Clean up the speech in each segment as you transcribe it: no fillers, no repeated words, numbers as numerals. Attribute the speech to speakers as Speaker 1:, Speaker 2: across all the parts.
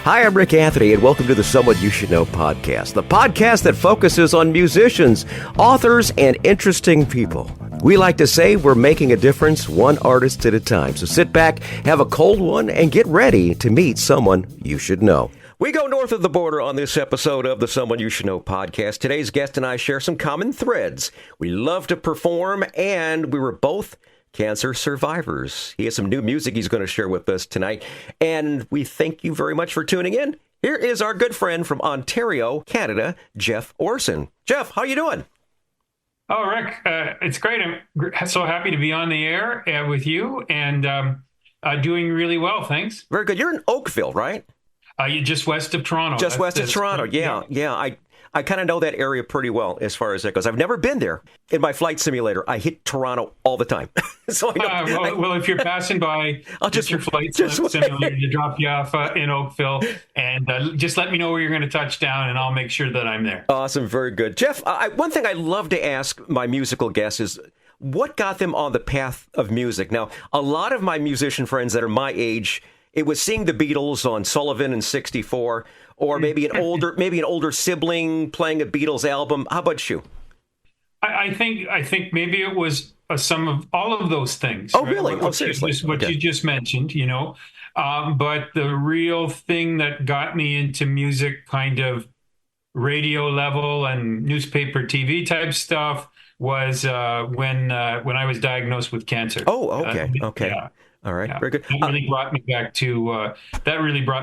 Speaker 1: Hi, I'm Rick Anthony, and welcome to the Someone You Should Know podcast, the podcast that focuses on musicians, authors, and interesting people. We like to say we're making a difference one artist at a time. So sit back, have a cold one, and get ready to meet someone you should know. We go north of the border on this episode of the Someone You Should Know podcast. Today's guest and I share some common threads. We love to perform, and we were both cancer survivors. He has some new music he's going to share with us tonight, and we thank you very much for tuning in. Here is our good friend from Ontario, Canada, Jeff Orson. Jeff, how you doing?
Speaker 2: Oh, Rick, it's great. I'm so happy to be on the air with you and doing really well, thanks.
Speaker 1: Very good. You're in Oakville, right?
Speaker 2: You're just west of Toronto.
Speaker 1: Just west of Toronto, yeah. I kind of know that area pretty well as far as that goes. I've never been there. In my flight simulator, I hit Toronto all the time. So I know,
Speaker 2: well, if you're passing by, I'll just your flight simulator to drop you off in Oakville, and just let me know where you're going to touch down, and I'll make sure that I'm there.
Speaker 1: Awesome, very good. Jeff, one thing I love to ask my musical guests is, what got them on the path of music? Now, a lot of my musician friends that are my age, it was seeing the Beatles on Sullivan in '64, or maybe an older sibling playing a Beatles album. How about you?
Speaker 2: I think maybe it was some of all of those things.
Speaker 1: Oh, right? Really? Oh, seriously?
Speaker 2: What you just mentioned, you know. But the real thing that got me into music, kind of radio level and newspaper, TV type stuff, was when I was diagnosed with cancer.
Speaker 1: Oh, okay.
Speaker 2: Yeah.
Speaker 1: All right,
Speaker 2: Yeah.
Speaker 1: very good.
Speaker 2: That really brought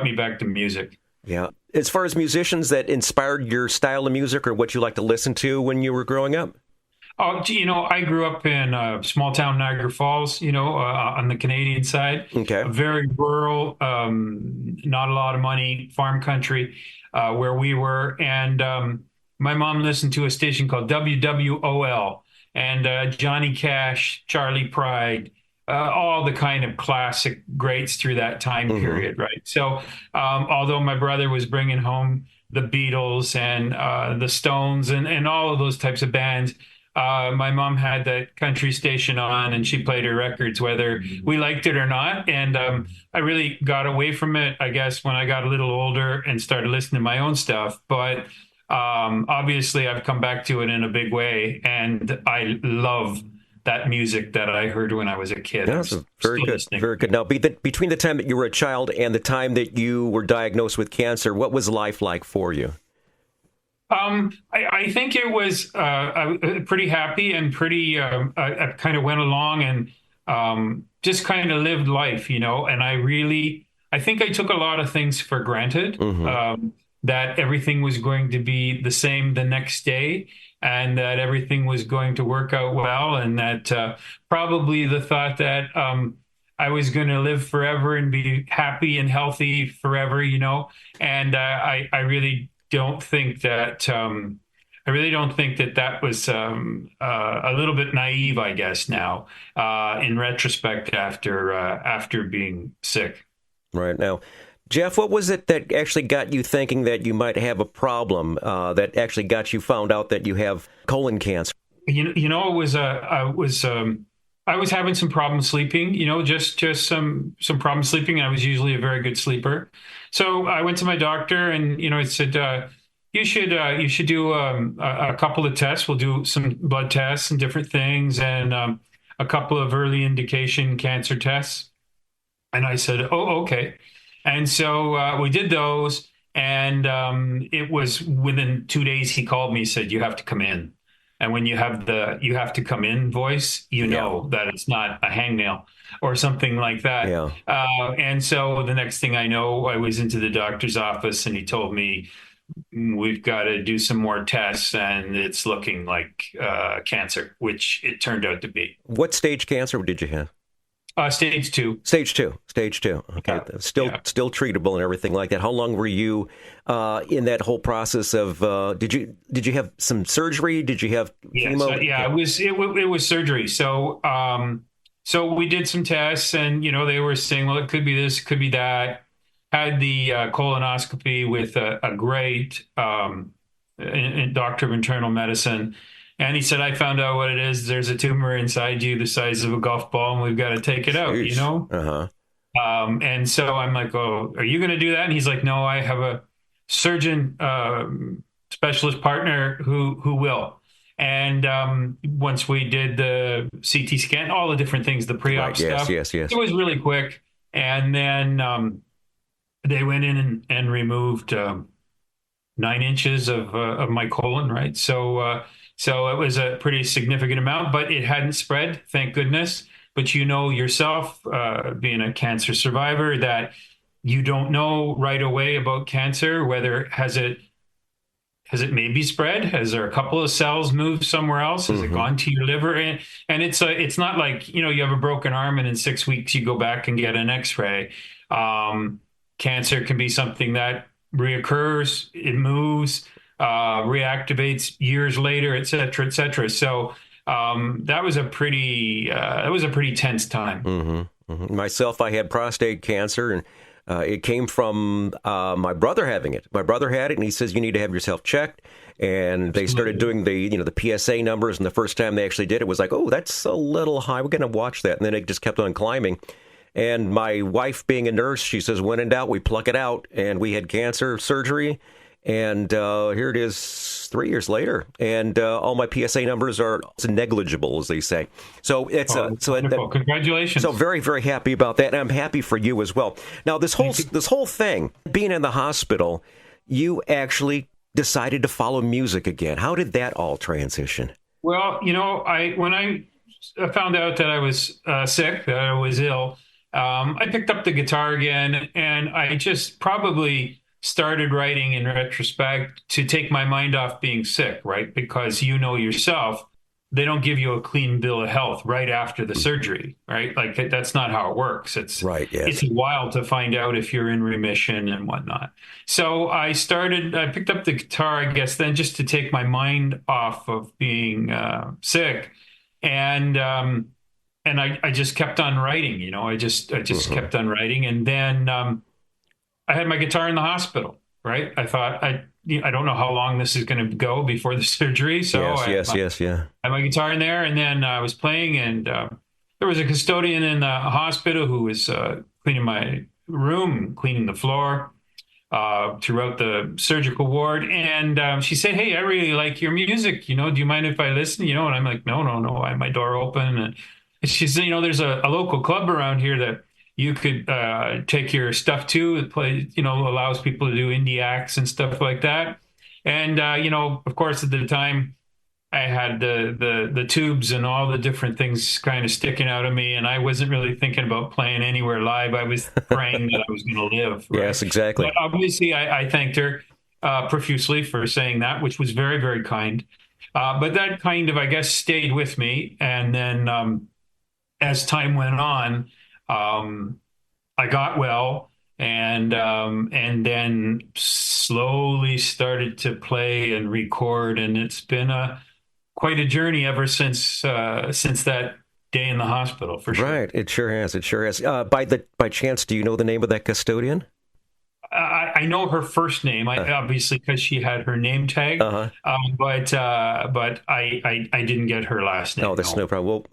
Speaker 2: me back to music.
Speaker 1: Yeah. As far as musicians that inspired your style of music or what you like to listen to when you were growing up?
Speaker 2: Oh, you know, I grew up in small town Niagara Falls, you know, on the Canadian side.
Speaker 1: Okay.
Speaker 2: Very rural, not a lot of money, farm country where we were. And my mom listened to a station called WWOL, and Johnny Cash, Charlie Pride, all the kind of classic greats through that time period, right? So although my brother was bringing home the Beatles and the Stones and all of those types of bands, my mom had that country station on, and she played her records whether we liked it or not. And I really got away from it, I guess, when I got a little older and started listening to my own stuff. But obviously I've come back to it in a big way, and I love that music that I heard when I was a kid.
Speaker 1: Yeah, that's very good. Very good. Now, between the time that you were a child and the time that you were diagnosed with cancer, what was life like for you?
Speaker 2: I think it was pretty happy and pretty. I kind of went along and just kind of lived life, you know. And I think I took a lot of things for granted. That everything was going to be the same the next day, and that everything was going to work out well, and that probably the thought that I was going to live forever and be happy and healthy forever, you know. And I really don't think that that was a little bit naive, I guess, now in retrospect after being sick.
Speaker 1: Right. Now, Jeff, what was it that actually got you thinking that you might have a problem, that actually got you found out that you have colon cancer?
Speaker 2: You know, it was I was having some problems sleeping, you know, just some problems sleeping. I was usually a very good sleeper. So I went to my doctor, and, you know, it said, you should do a couple of tests. We'll do some blood tests and different things, and a couple of early indication cancer tests. And I said, oh, okay. And so we did those, and it was within 2 days he called me, said, you have to come in. And when you have the "you have to come in" voice, you know that it's not a hangnail or something like that.
Speaker 1: Yeah.
Speaker 2: And so the next thing I know, I was into the doctor's office, and he told me, we've got to do some more tests, and it's looking like cancer, which it turned out to be.
Speaker 1: What stage cancer did you have?
Speaker 2: Stage 2.
Speaker 1: Stage two. Okay, still treatable and everything like that. How long were you in that whole process of? Did you have some surgery? Did you have chemo?
Speaker 2: It was surgery. So we did some tests, and, you know, they were saying, well, it could be this, could be that. Had the colonoscopy with a great doctor of internal medicine. And he said, I found out what it is. There's a tumor inside you the size of a golf ball, and we've got to take it out, you know?
Speaker 1: Uh-huh.
Speaker 2: And so I'm like, oh, are you going to do that? And he's like, no, I have a surgeon specialist partner who will. And once we did the CT scan, all the different things, the pre-op
Speaker 1: Right. Yes.
Speaker 2: stuff,
Speaker 1: Yes.
Speaker 2: it
Speaker 1: Yes.
Speaker 2: was really quick. And then they went in and removed 9 inches of my colon, right? So it was a pretty significant amount, but it hadn't spread, thank goodness. But you know yourself, being a cancer survivor, that you don't know right away about cancer, whether has it maybe spread? Has there a couple of cells moved somewhere else? Has it
Speaker 1: Hmm.
Speaker 2: gone to your liver? And it's not like, you have a broken arm and in 6 weeks you go back and get an X-ray. Um, Cancer can be something that reoccurs, it moves, reactivates years later, et cetera, et cetera. So that was a pretty tense time.
Speaker 1: Hmm. Hmm. Myself, I had prostate cancer, and it came from my brother having it. My brother had it, and he says you need to have yourself checked. And they started
Speaker 2: Absolutely.
Speaker 1: doing the PSA numbers, and the first time they actually did it was like, oh, that's a little high. We're going to watch that, and then it just kept on climbing. And my wife, being a nurse, she says, when in doubt, we pluck it out. And we had cancer surgery. And here it is 3 years later. And all my PSA numbers are negligible, as they say. So it's
Speaker 2: Oh, that's wonderful.
Speaker 1: so
Speaker 2: Congratulations.
Speaker 1: very, very happy about that. And I'm happy for you as well. Now,
Speaker 2: Thank you.
Speaker 1: this whole thing, being in the hospital, you actually decided to follow music again. How did that all transition?
Speaker 2: Well, when I found out that I was sick, that I was ill, I picked up the guitar again, and I just probably started writing in retrospect to take my mind off being sick, right? Because you know yourself, they don't give you a clean bill of health right after the surgery, right? Like that's not how it works.
Speaker 1: Right,
Speaker 2: It's
Speaker 1: yes.
Speaker 2: a while to find out if you're in remission and whatnot. So I picked up the guitar, I guess, then just to take my mind off of being sick. And I just kept on writing, I just
Speaker 1: Hmm.
Speaker 2: kept on writing. And then I had my guitar in the hospital, right? I thought I don't know how long this is going to go before the surgery. So
Speaker 1: Yes, yes, yes, yeah.
Speaker 2: had my guitar in there, and then I was playing, and there was a custodian in the hospital who was cleaning my room, cleaning the floor throughout the surgical ward. And she said, "Hey, I really like your music. Do you mind if I listen?" And I'm like, "No, no, no." I had my door open, and she said, "There's a local club around here that you could take your stuff to. It plays, allows people to do indie acts and stuff like that." And of course, at the time, I had the tubes and all the different things kind of sticking out of me, and I wasn't really thinking about playing anywhere live. I was praying that I was going to live, right?
Speaker 1: Yes, exactly.
Speaker 2: But obviously, I thanked her profusely for saying that, which was very, very kind. But that kind of, I guess, stayed with me. And then as time went on, um, I got well, and then slowly started to play and record, and it's been a quite a journey ever since that day in the hospital, for sure.
Speaker 1: Right, it sure has. It sure has. By chance, do you know the name of that custodian?
Speaker 2: I know her first name,
Speaker 1: Uh,
Speaker 2: obviously, because she had her name tag,
Speaker 1: uh-huh.
Speaker 2: but I didn't get her last
Speaker 1: No,
Speaker 2: name.
Speaker 1: that's no
Speaker 2: No,
Speaker 1: problem.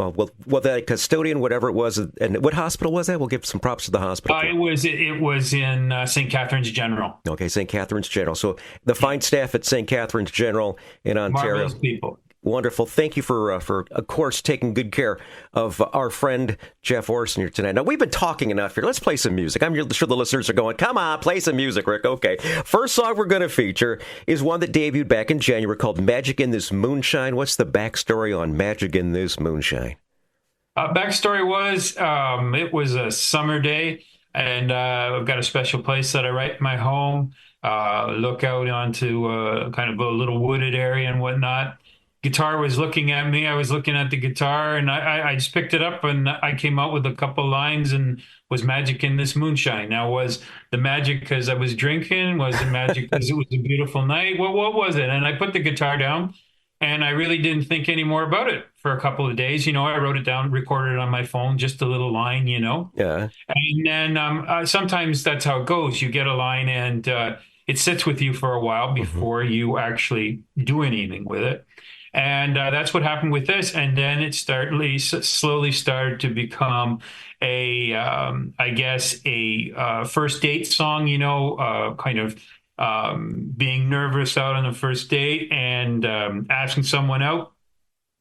Speaker 1: Well, that custodian, whatever it was, and what hospital was that? We'll give some props to the hospital for.
Speaker 2: it was in St. Catharines General.
Speaker 1: Okay, St. Catharines General. So the fine staff at St. Catharines General in Ontario.
Speaker 2: Marvelous people.
Speaker 1: Wonderful. Thank you for, of course, taking good care of our friend Jeff Orson here tonight. Now, we've been talking enough here. Let's play some music. I'm sure the listeners are going, come on, play some music, Rick. Okay. First song we're going to feature is one that debuted back in January called Magic in This Moonshine. What's the backstory on Magic in This Moonshine?
Speaker 2: Backstory was it was a summer day, and I've got a special place that I write in my home. Look out onto kind of a little wooded area and whatnot. Guitar was looking at me. I was looking at the guitar, and I just picked it up, and I came out with a couple lines, and was magic in this moonshine. Now, was the magic because I was drinking? Was it magic because it was a beautiful night? What was it? And I put the guitar down, and I really didn't think any more about it for a couple of days. I wrote it down, recorded it on my phone, just a little line.
Speaker 1: Yeah.
Speaker 2: And then sometimes that's how it goes. You get a line, and it sits with you for a while
Speaker 1: Hmm.
Speaker 2: before you actually do anything with it. And that's what happened with this. And then it slowly started to become I guess, a first date song, kind of being nervous out on the first date and asking someone out,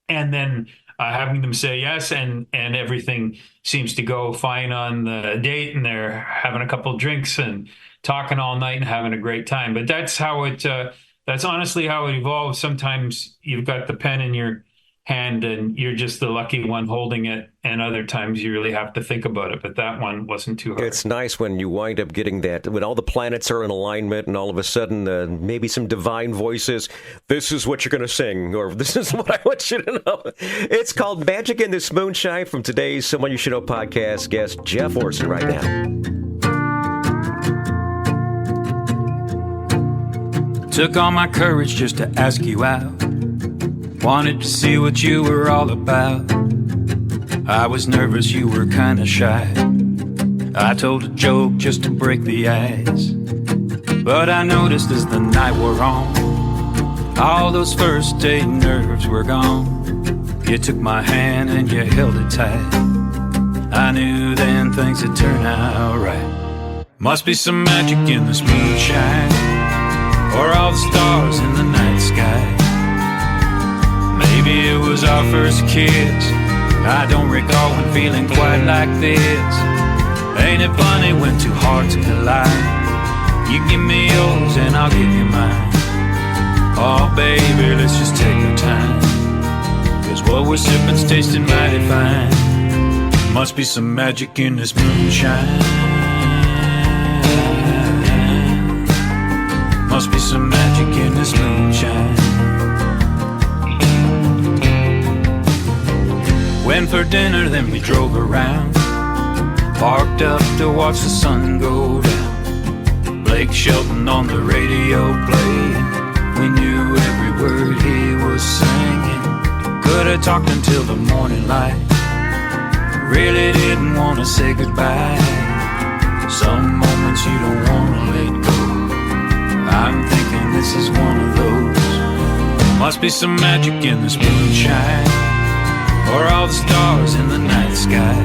Speaker 2: and then having them say yes, and everything seems to go fine on the date, and they're having a couple drinks and talking all night and having a great time. But that's honestly how it evolves. Sometimes you've got the pen in your hand and you're just the lucky one holding it, and other times you really have to think about it. But that one wasn't too hard.
Speaker 1: It's nice when you wind up getting that, when all the planets are in alignment and all of a sudden maybe some divine voices, this is what you're going to sing, or this is what I want you to know. It's called Magic in This Moonshine from today's Someone You Should Know podcast guest, Jeff Orson, right now.
Speaker 3: Took all my courage just to ask you out. Wanted to see what you were all about. I was nervous, you were kinda shy. I told a joke just to break the ice. But I noticed as the night wore on, all those first date nerves were gone. You took my hand and you held it tight. I knew then things would turn out right. Must be some magic in this moonshine, or all the stars in the night sky. Maybe it was our first kiss. I don't recall when feeling quite like this. Ain't it funny when two hearts collide? You give me yours and I'll give you mine. Oh baby, let's just take our time, 'cause what we're sipping's tasting mighty fine. Must be some magic in this moonshine. Must be some magic in this moonshine. Went for dinner, then we drove around. Parked up to watch the sun go down. Blake Shelton on the radio playing. We knew every word he was singing. Could have talked until the morning light. Really didn't want to say goodbye. Some moments you don't want to let go. I'm thinking this is one of those. Must be some magic in this moonshine, or all the stars in the night sky.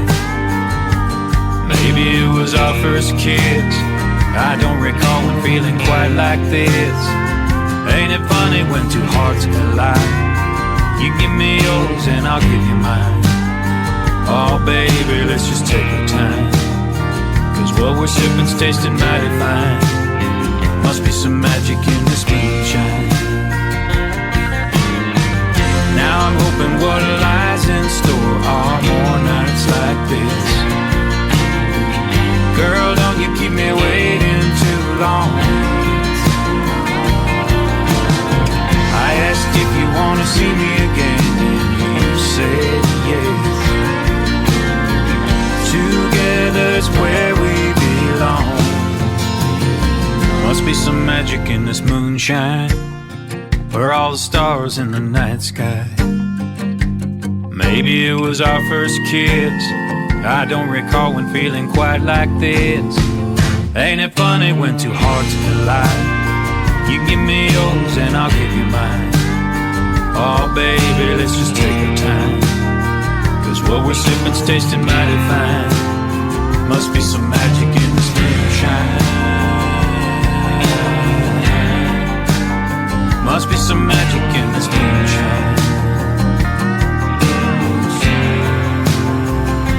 Speaker 3: Maybe it was our first kiss. I don't recall when feeling quite like this. Ain't it funny when two hearts collide? You give me yours and I'll give you mine. Oh baby, let's just take our time, 'cause what we're sipping's tasting mighty fine. Must be some magic in this moonshine. Now I'm hoping what lies in store are more nights like this. Girl, don't you keep me waiting too long. I asked if you want to see me again, and you said yes. Together's where we belong. Must be some magic in this moonshine, or all the stars in the night sky. Maybe it was our first kiss. I don't recall when feeling quite like this. Ain't it funny when two hearts collide? You give me yours and I'll give you mine. Oh baby, let's just take our time, 'cause what we're sipping's tasting mighty fine. Must be some magic in this moonshine. Must be some magic in this moonshine.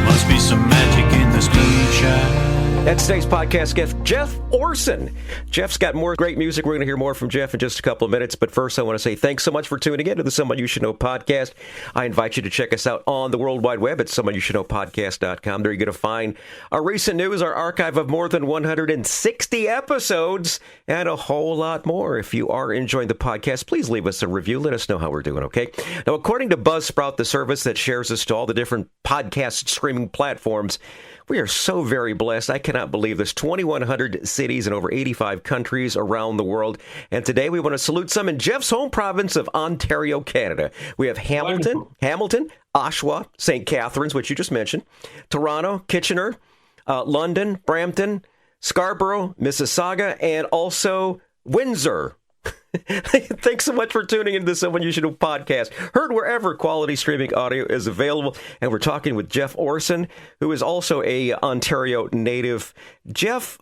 Speaker 3: Must be some magic in this moonshine.
Speaker 1: That's today's podcast guest, Jeff Orson. Jeff's got more great music. We're going to hear more from Jeff in just a couple of minutes. But first, I want to say thanks so much for tuning in to the Someone You Should Know podcast. I invite you to check us out on the World Wide Web at someoneyoushouldknowpodcast.com. There you're going to find our recent news, our archive of more than 160 episodes, and a whole lot more. If you are enjoying the podcast, please leave us a review. Let us know how we're doing, okay? Now, according to Buzzsprout, the service that shares us to all the different podcast streaming platforms, we are so very blessed. I cannot believe this. 2,100 cities in over 85 countries around the world. And today we want to salute some in Jeff's home province of Ontario, Canada. We have Hamilton, Oshawa, St. Catharines, which you just mentioned, Toronto, Kitchener, London, Brampton, Scarborough, Mississauga, and also Windsor. Thanks so much for tuning into the Someone You Should Know podcast. Heard wherever quality streaming audio is available. And we're talking with Jeff Orson, who is also a Ontario native. Jeff,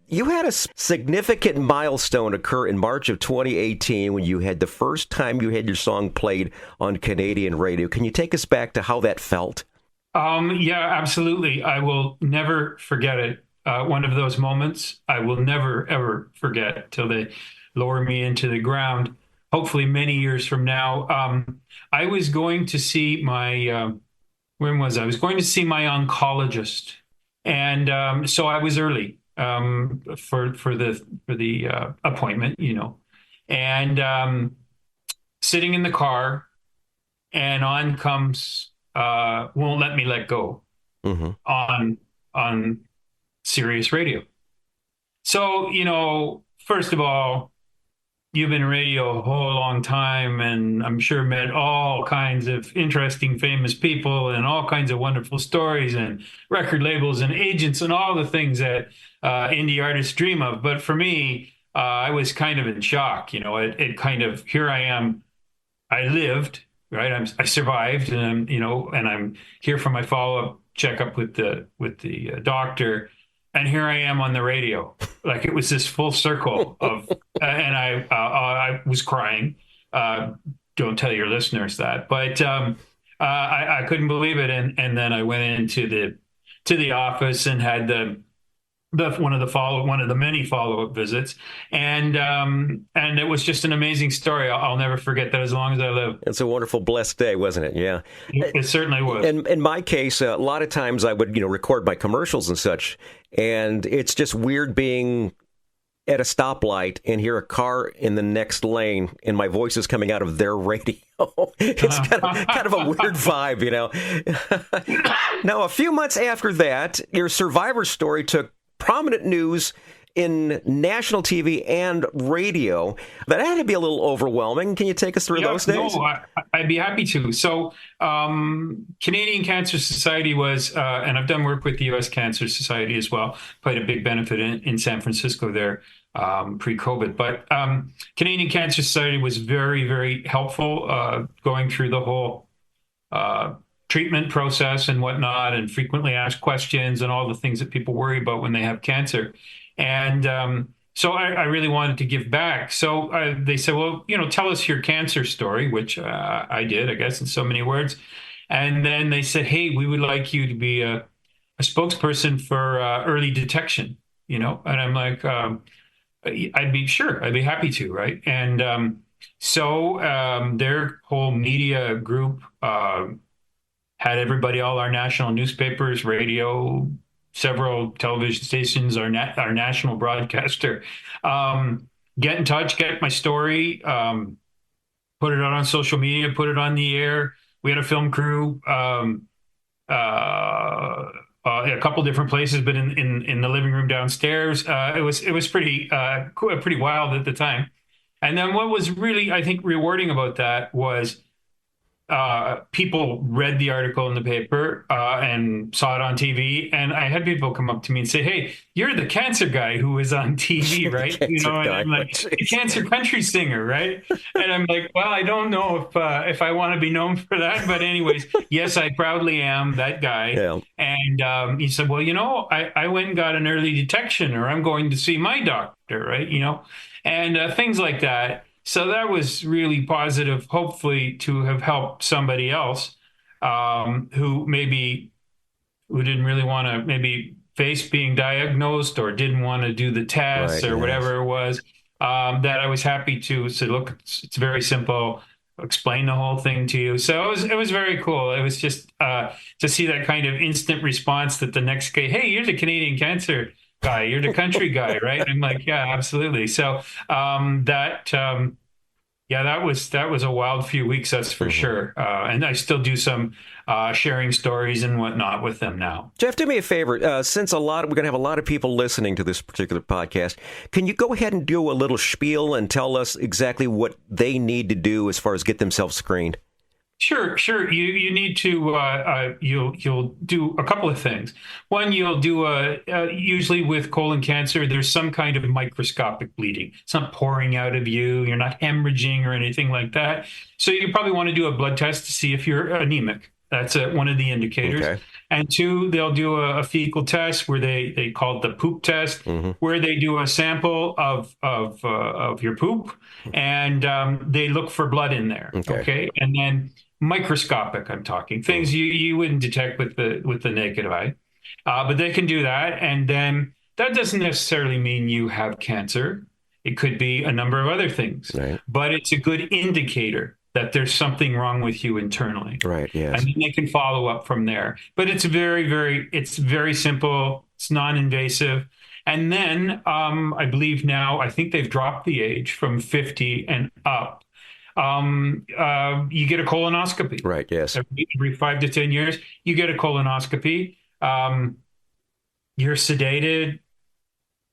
Speaker 1: you had a significant milestone occur in March of 2018 when you had the first time you had your song played on Canadian radio. Can you take us back to how that felt?
Speaker 2: Yeah, absolutely. I will never forget it. One of those moments I will never, ever forget till they lower me into the ground, hopefully many years from now. I was going to see my, when was I? I was going to see my oncologist. And so I was early for the appointment, and sitting in the car, and on comes Won't Let Me Let Go on Sirius Radio. So, first of all, you've been in radio a whole long time, and I'm sure met all kinds of interesting, famous people and all kinds of wonderful stories and record labels and agents and all the things that indie artists dream of. But for me, I was kind of in shock. It kind of, here I am, I lived, right? I survived, and I'm here for my follow-up checkup with the doctor. And here I am on the radio. Like, it was this full circle of, and I was crying. Don't tell your listeners that, but I couldn't believe it. And then I went into the office and had one of the many follow-up visits, and it was just an amazing story. I'll never forget that as long as I live.
Speaker 1: It's a wonderful, blessed day, wasn't it? Yeah,
Speaker 2: it certainly was.
Speaker 1: And in my case, a lot of times I would record my commercials and such, and it's just weird being at a stoplight and hear a car in the next lane, and my voice is coming out of their radio. It's kind of a weird vibe, Now, a few months after that, your Survivor story took prominent news in national TV and radio. That had to be a little overwhelming. Can you take us through those days?
Speaker 2: No, I'd be happy to. So, Canadian Cancer Society was, and I've done work with the U.S. Cancer Society as well, played a big benefit in San Francisco there pre-COVID. But Canadian Cancer Society was very, very helpful going through the whole treatment process and whatnot, and frequently asked questions and all the things that people worry about when they have cancer. And so I really wanted to give back. So they said, well, tell us your cancer story, which I did, I guess, in so many words. And then they said, hey, we would like you to be a spokesperson for early detection, And I'm like, I'd be happy to, right? And so their whole media group had everybody, all our national newspapers, radio, several television stations, our national broadcaster, get in touch, get my story, put it out on social media, put it on the air. We had a film crew, a couple different places, but in the living room downstairs. It was pretty wild at the time. And then what was really, I think, rewarding about that was people read the article in the paper and saw it on TV, and I had people come up to me and say, "Hey, you're the cancer guy who was on TV, right?" And I'm like, "The cancer country singer, right?" And I'm like, "Well, I don't know if I want to be known for that, but anyways, yes, I proudly am that guy." Yeah. And he said, "Well, I went and got an early detection, or I'm going to see my doctor, right?" And things like that. So that was really positive, hopefully to have helped somebody else who didn't really want to maybe face being diagnosed or didn't want to do the tests or whatever it was, that I was happy to say, look, it's very simple, explain the whole thing to you. So it was very cool. It was just to see that kind of instant response that the next guy, hey, you're the Canadian cancer guy, you're the country guy, right? I'm like, yeah, absolutely. So that was a wild few weeks, that's for sure. And I still do some sharing stories and whatnot with them now.
Speaker 1: Jeff, do me a favor. Since we're going to have a lot of people listening to this particular podcast, can you go ahead and do a little spiel and tell us exactly what they need to do as far as get themselves screened?
Speaker 2: Sure, sure. You need to you'll do a couple of things. One, you'll do usually with colon cancer, there's some kind of microscopic bleeding. It's not pouring out of you. You're not hemorrhaging or anything like that. So you probably want to do a blood test to see if you're anemic. That's one of the indicators.
Speaker 1: Okay.
Speaker 2: And two, they'll do a fecal test where they call it the poop test, where they do a sample of your poop and they look for blood in there.
Speaker 1: Okay.
Speaker 2: Okay, and then microscopic, I'm talking things you wouldn't detect with the naked eye, but they can do that, and then that doesn't necessarily mean you have cancer. It could be a number of other things,
Speaker 1: Right.
Speaker 2: but it's a good indicator that there's something wrong with you internally.
Speaker 1: Right. Yes.
Speaker 2: And then they can follow up from there. But it's it's very simple. It's non-invasive. And then I believe now, I think they've dropped the age from 50 and up. You get a colonoscopy.
Speaker 1: Right. Yes.
Speaker 2: Every 5 to 10 years, you get a colonoscopy. You're sedated.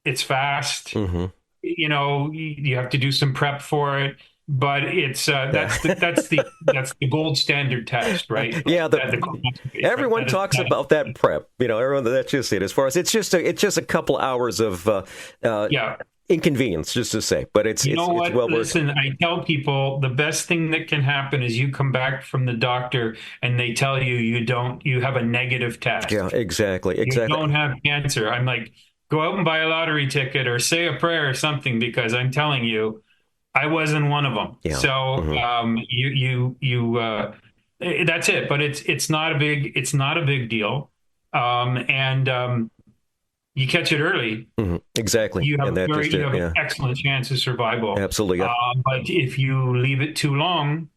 Speaker 2: It's fast.
Speaker 1: Mm-hmm.
Speaker 2: You have to do some prep for it, but it's that's the gold standard test, right?
Speaker 1: Yeah,
Speaker 2: colonoscopy,
Speaker 1: everyone
Speaker 2: right?
Speaker 1: talks about that prep. Everyone, that's just it. As far as it's just a couple hours of
Speaker 2: Yeah.
Speaker 1: inconvenience, just to say, but it's
Speaker 2: what?
Speaker 1: it's well worth it.
Speaker 2: Listen, I tell people the best thing that can happen is you come back from the doctor and they tell you you have a negative test.
Speaker 1: Yeah, exactly.
Speaker 2: You don't have cancer. I'm like, go out and buy a lottery ticket or say a prayer or something, because I'm telling you, I wasn't one of them.
Speaker 1: Yeah.
Speaker 2: So that's it. But it's not a big deal. And you catch it early,
Speaker 1: Exactly.
Speaker 2: you have
Speaker 1: And that just
Speaker 2: you have
Speaker 1: yeah.
Speaker 2: an excellent chance of survival.
Speaker 1: Absolutely.
Speaker 2: But if you leave it too long,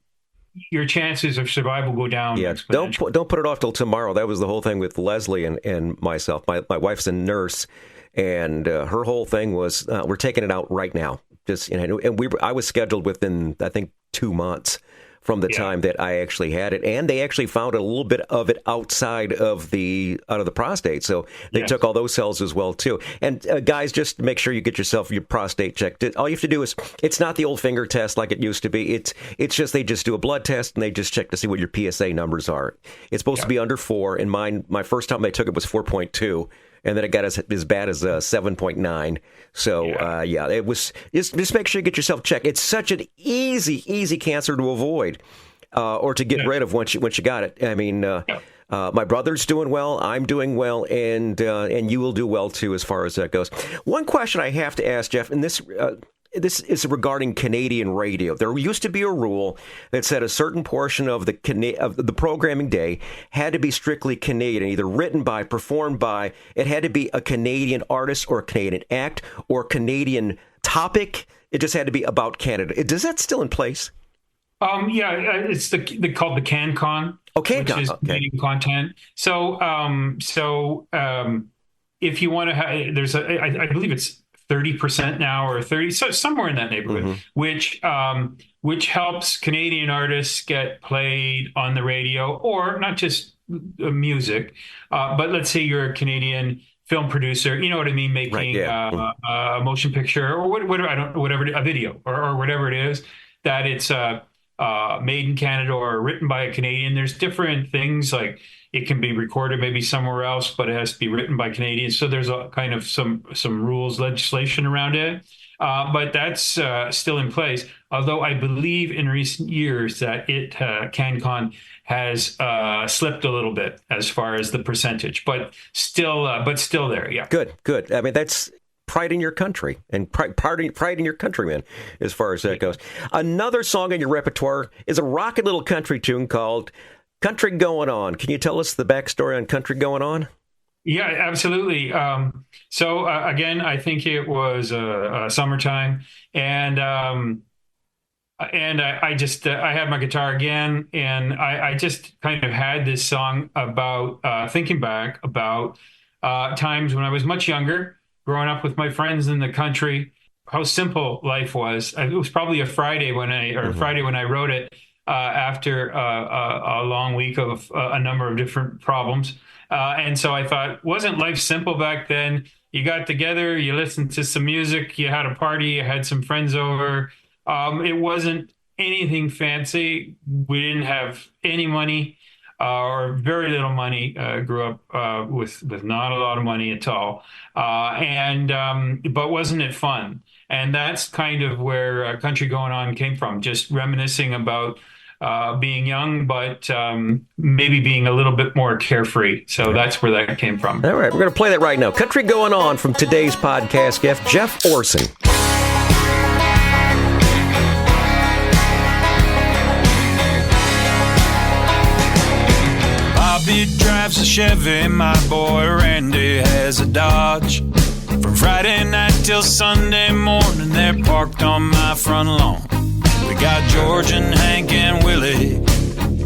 Speaker 2: your chances of survival go down.
Speaker 1: Yeah, don't put it off till tomorrow. That was the whole thing with Leslie and myself. My wife's a nurse, and her whole thing was we're taking it out right now. Just and I was scheduled within, I think, 2 months from the time that I actually had it, and they actually found a little bit of it outside of the prostate, so they took all those cells as well too. And guys, just make sure you get yourself your prostate checked. All you have to do is, it's not the old finger test like it used to be. It's just they just do a blood test and they just check to see what your PSA numbers are. It's supposed to be under 4, and my first time they took it was 4.2. And then it got as bad as 7.9. So, it was just make sure you get yourself checked. It's such an easy cancer to avoid or to get rid of once you got it. I mean, my brother's doing well, I'm doing well, and you will do well too as far as that goes. One question I have to ask, Jeff, and this is regarding Canadian radio. There used to be a rule that said a certain portion of the programming day had to be strictly Canadian, either written by, performed by. It had to be a Canadian artist or a Canadian act or Canadian topic. It just had to be about Canada. Is that still in place?
Speaker 2: It's they called the CanCon, which is Canadian content. So, if you want to have, I believe it's 30% now, or 30, so somewhere in that neighborhood, which helps Canadian artists get played on the radio, or not just music, but let's say you're a Canadian film producer, you know what I mean, making a motion picture or whatever, I don't know, whatever, a video or whatever it is, that it's made in Canada or written by a Canadian. There's different things, like it can be recorded maybe somewhere else, but it has to be written by Canadians. So there's a kind of some rules, legislation around it. But that's still in place. Although I believe in recent years that CanCon has slipped a little bit as far as the percentage, but still there. Yeah.
Speaker 1: Good. I mean, that's pride in your country and pride in your countrymen, as far as that goes. Another song in your repertoire is a rocket little country tune called Country Going On. Can you tell us the backstory on Country Going On?
Speaker 2: Yeah, absolutely. So again, I think it was summertime, and I just I had my guitar again, and I just kind of had this song about thinking back about times when I was much younger, growing up with my friends in the country, how simple life was. It was probably a Friday when I wrote it, after a long week of a number of different problems. And so I thought, wasn't life simple back then? You got together, you listened to some music, you had a party, you had some friends over. It wasn't anything fancy. We didn't have any money or very little money. Grew up with not a lot of money at all, but wasn't it fun? And that's kind of where Country Going On came from. Just reminiscing about being young, but maybe being a little bit more carefree. So that's where that came from.
Speaker 1: All right, we're going to play that right now. Country Going On from today's podcast guest, Jeff Orson.
Speaker 3: Bobby drives a Chevy, my boy Randy has a Dodge. From Friday night till Sunday morning, they're parked on my front lawn. We got George and Hank and Willie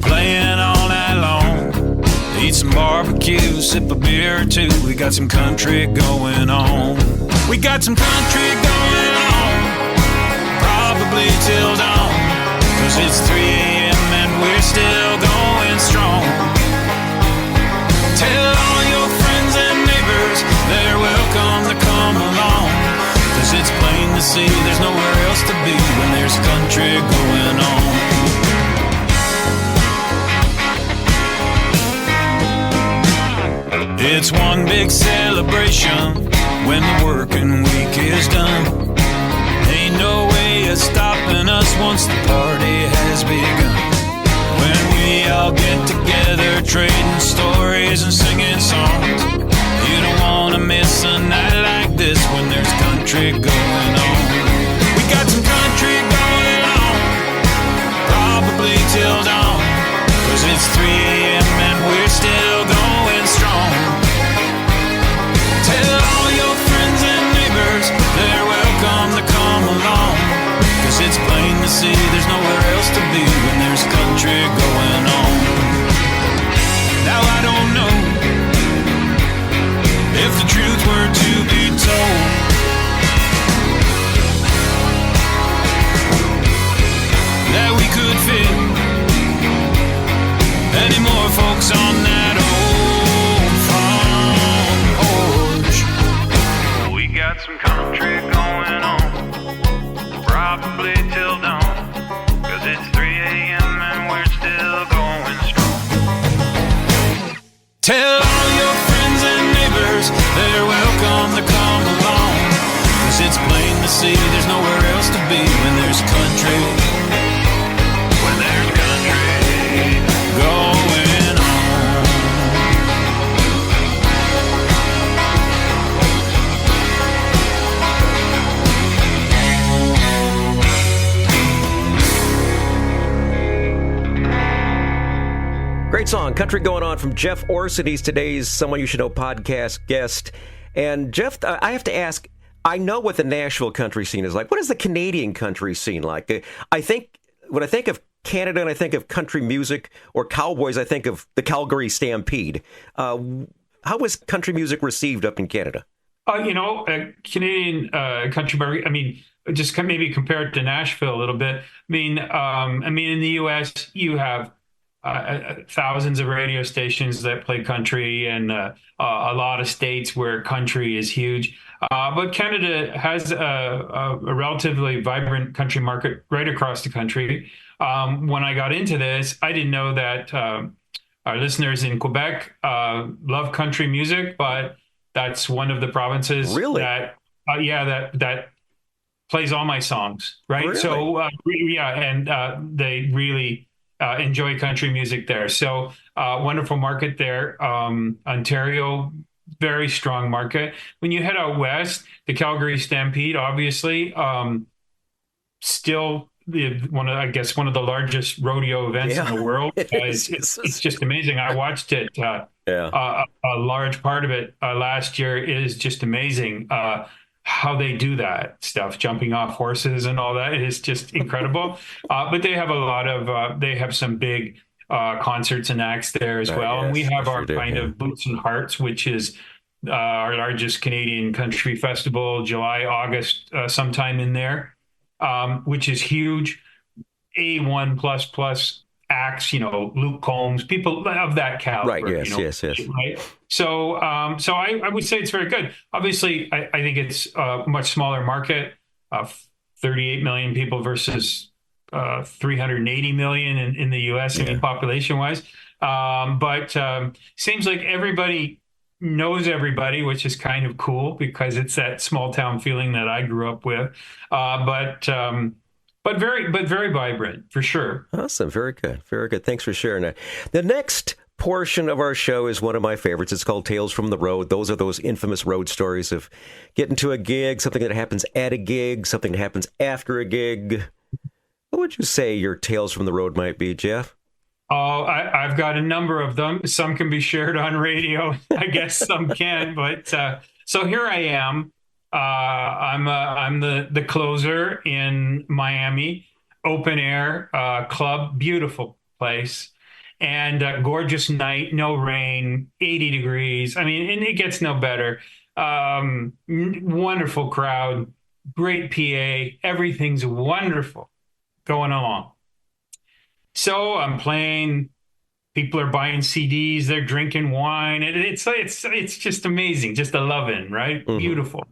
Speaker 3: playing all night long. Eat some barbecue, sip a beer or two. We got some country going on. We got some country going on, probably till dawn. 'Cause it's 3 a.m. and we're still going strong. Tell all your friends and neighbors they're welcome to come along. 'Cause it's plain to see there's nowhere else to be when there's country going on. It's one big celebration when the working week is done. Ain't no way of stopping us once the party has begun. When we all get together trading stories and singing songs, you don't want to miss a night like this when there's country going on. We got some country going on, probably till dawn. 'Cause it's 3 a.m. and we're still going strong. Tell all your friends and neighbors they're welcome to come along. 'Cause it's plain to see there's nowhere else to be when there's country going on. Now I don't know if the truth were to be told, that we could fit any more folks on that old front porch. We got some country going on, probably till dawn. 'Cause it's 3 a.m. and we're still going strong. Tell all your friends and neighbors they're welcome to come along. 'Cause it's plain to see there's nowhere else to be when there's country. When there's country going on.
Speaker 1: Great song, Country Going On from Jeff Orson. He's today's Someone You Should Know podcast guest. And Jeff, I have to ask, I know what the Nashville country scene is like. What is the Canadian country scene like? I think, when I think of Canada and I think of country music or cowboys, I think of the Calgary Stampede. How was country music received up in Canada?
Speaker 2: Canadian country, I mean, just maybe compare it to Nashville a little bit. In the U.S., you have thousands of radio stations that play country and a lot of states where country is huge. But Canada has a relatively vibrant country market right across the country. When I got into this, I didn't know that our listeners in Quebec love country music, but that's one of the provinces
Speaker 1: really?
Speaker 2: that plays all my songs, right?
Speaker 1: Really?
Speaker 2: So, they really enjoy country music there. So wonderful market there. Ontario, very strong market. When you head out west, the Calgary Stampede, obviously, still one of the largest rodeo events in the world. It's just amazing. I watched it. A large part of it last year. Is just amazing. How they do that stuff, jumping off horses and all that. It is just incredible. But they have they have some big concerts and acts there as well.
Speaker 1: Yes,
Speaker 2: and we have our
Speaker 1: kind
Speaker 2: of Boots and Hearts, which is our largest Canadian country festival, July, August, sometime in there, which is huge. A1++ acts, Luke Combs, people of that caliber.
Speaker 1: Right, yes.
Speaker 2: Right? So I would say it's very good. Obviously, I think it's a much smaller market, 38 million people versus 380 million in the U.S. I mean, population-wise. But seems like everybody knows everybody, which is kind of cool because it's that small town feeling that I grew up with. But very vibrant for sure.
Speaker 1: Awesome. Very good. Very good. Thanks for sharing that. The next portion of our show is one of my favorites. It's called Tales from the Road. Those are those infamous road stories of getting to a gig, something that happens at a gig, something that happens after a gig. What would you say your Tales from the Road might be, Jeff?
Speaker 2: Oh, I've got a number of them. Some can be shared on radio. I guess some can. But so here I am. I'm the closer in Miami, open air club, beautiful place. And gorgeous night, no rain, 80 degrees. I mean, and it gets no better. Wonderful crowd, great PA. Everything's wonderful going along. So I'm playing. People are buying CDs. They're drinking wine. It's just amazing. Just a love-in, right? Mm-hmm. Beautiful.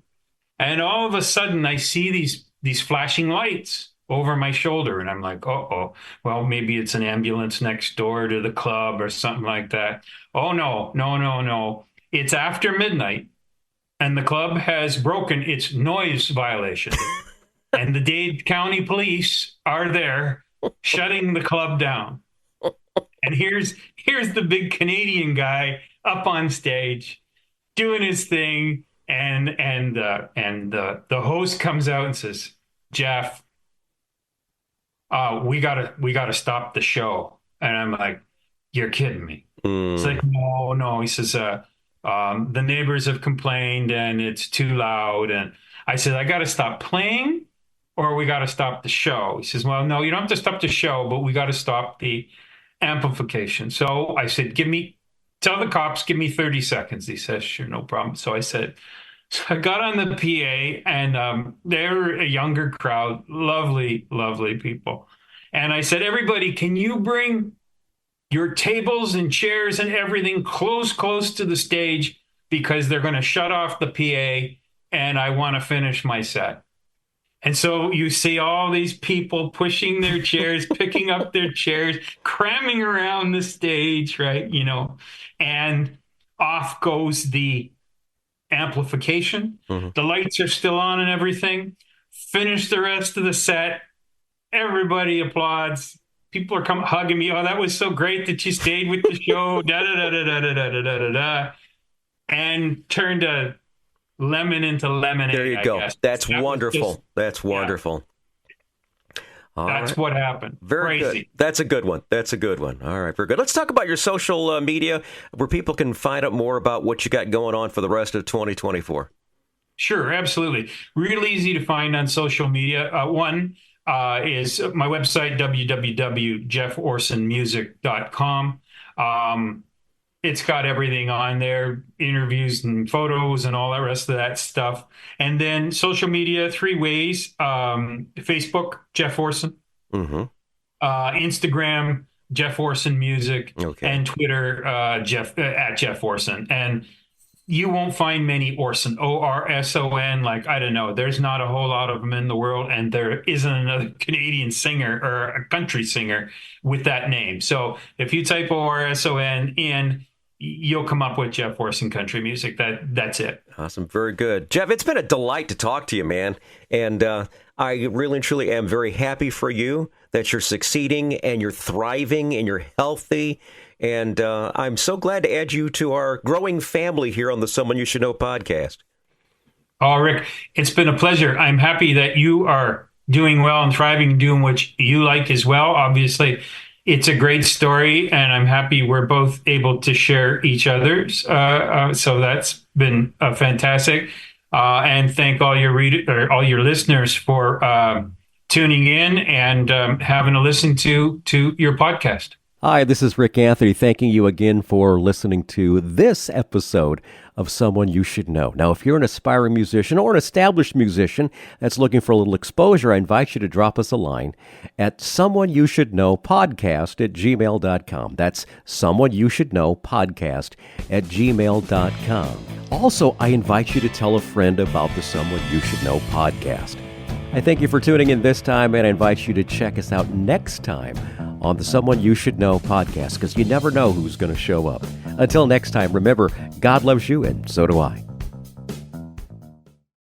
Speaker 2: And all of a sudden, I see these flashing lights over my shoulder. And I'm like, uh-oh, well, maybe it's an ambulance next door to the club or something like that. Oh, no. It's after midnight, and the club has broken its noise violation. And the Dade County Police are there shutting the club down. And here's the big Canadian guy up on stage doing his thing. And the host comes out and says, Jeff, we gotta stop the show. And I'm like, you're kidding me. It's like, no. He says, the neighbors have complained and it's too loud. And I said, I gotta stop playing or we gotta stop the show. He says, well, no, you don't have to stop the show, but we gotta stop the amplification. So I said, tell the cops, give me 30 seconds. He says, sure, no problem. So I got on the PA, and they're a younger crowd, lovely, lovely people. And I said, everybody, can you bring your tables and chairs and everything close to the stage because they're going to shut off the PA and I want to finish my set. And so you see all these people pushing their chairs, picking up their chairs, cramming around the stage, right? And off goes the amplification. Mm-hmm. The lights are still on and everything. Finish the rest of the set. Everybody applauds. People are hugging me. Oh, that was so great that you stayed with the show. Da da da da da da da da da da. And turned a lemon into lemonade.
Speaker 1: There you go. That's wonderful. That's wonderful.
Speaker 2: That's what happened.
Speaker 1: Very
Speaker 2: Crazy.
Speaker 1: good. That's a good one. All right, very good. Let's talk about your social media where people can find out more about what you got going on for the rest of 2024.
Speaker 2: Sure, absolutely. Real easy to find on social media. One is my website, www.jefforsonmusic.com. It's got everything on there, interviews and photos and all the rest of that stuff. And then social media, 3 ways. Facebook, Jeff Orson. Mm-hmm. Instagram, Jeff Orson Music. Okay. And Twitter, at Jeff Orson. And you won't find many Orson, Orson. Like, I don't know. There's not a whole lot of them in the world. And there isn't another Canadian singer or a country singer with that name. So if you type Orson in, you'll come up with Jeff Orson Country Music. That's it.
Speaker 1: Awesome. Very good. Jeff, it's been a delight to talk to you, man. And I really and truly am very happy for you that you're succeeding and you're thriving and you're healthy. And I'm so glad to add you to our growing family here on the Someone You Should Know podcast.
Speaker 2: Oh, Rick, it's been a pleasure. I'm happy that you are doing well and thriving and doing what you like as well. Obviously, it's a great story, and I'm happy we're both able to share each other's. So that's been fantastic. And thank all your listeners for tuning in and having a listen to your podcast.
Speaker 1: Hi, this is Rick Anthony, thanking you again for listening to this episode of Someone You Should Know. Now, if you're an aspiring musician or an established musician that's looking for a little exposure, I invite you to drop us a line at someoneyoushouldknowpodcast@gmail.com. That's someoneyoushouldknowpodcast@gmail.com. Also, I invite you to tell a friend about the Someone You Should Know podcast. I thank you for tuning in this time, and I invite you to check us out next time on the Someone You Should Know podcast, because you never know who's going to show up. Until next time, remember, God loves you, and so do I.